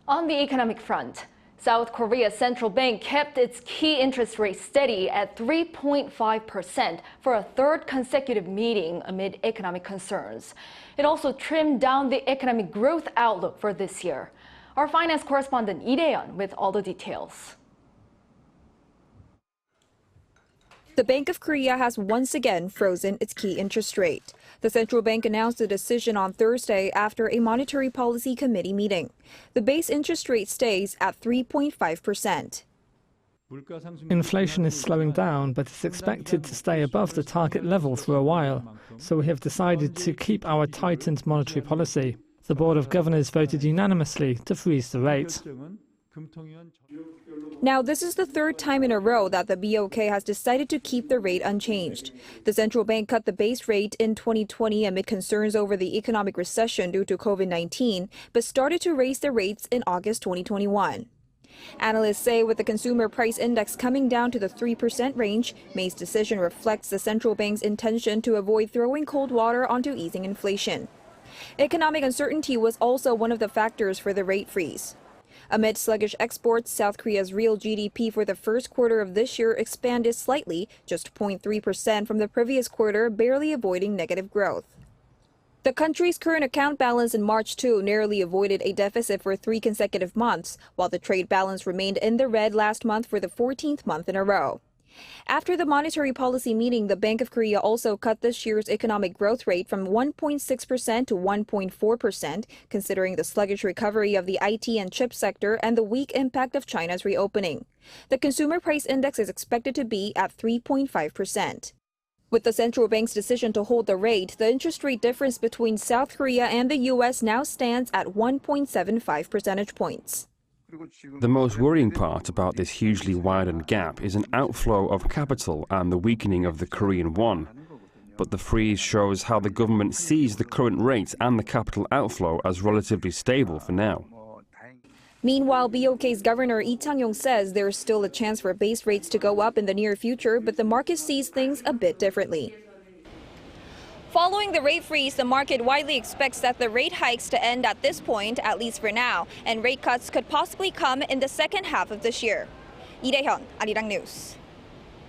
On the economic front, South Korea's central bank kept its key interest rate steady at 3.5% for a third consecutive meeting amid economic concerns. It also trimmed down the economic growth outlook for this year. Our finance correspondent Lee Rae-hyun with all the details. The Bank of Korea has once again frozen its key interest rate. The central bank announced the decision on Thursday after a monetary policy committee meeting. The base interest rate stays at 3.5%. Inflation is slowing down, but it's expected to stay above the target level for a while, so we have decided to keep our tightened monetary policy. The Board of Governors voted unanimously to freeze the rate. Now, this is the third time in a row that the BOK has decided to keep the rate unchanged. The central bank cut the base rate in 2020 amid concerns over the economic recession due to COVID-19, but started to raise the rates in August 2021. Analysts say with the consumer price index coming down to the 3% range, May's decision reflects the central bank's intention to avoid throwing cold water onto easing inflation. Economic uncertainty was also one of the factors for the rate freeze. Amid sluggish exports, South Korea's real GDP for the first quarter of this year expanded slightly, just 0.3% from the previous quarter, barely avoiding negative growth. The country's current account balance in March too narrowly avoided a deficit for 3 consecutive months, while the trade balance remained in the red last month for the 14th month in a row. After the monetary policy meeting, the Bank of Korea also cut this year's economic growth rate from 1.6% to 1.4%, considering the sluggish recovery of the IT and chip sector and the weak impact of China's reopening. The consumer price index is expected to be at 3.5%. With the central bank's decision to hold the rate, the interest rate difference between South Korea and the U.S. now stands at 1.75 percentage points. The most worrying part about this hugely widened gap is an outflow of capital and the weakening of the Korean won. But the freeze shows how the government sees the current rate and the capital outflow as relatively stable for now. Meanwhile, BOK's Governor Lee Chang-yong says there is still a chance for base rates to go up in the near future, but the market sees things a bit differently. Following the rate freeze, the market widely expects that the rate hikes to end at this point, at least for now, and rate cuts could possibly come in the second half of this year. Lee Rae-hyun, Arirang News.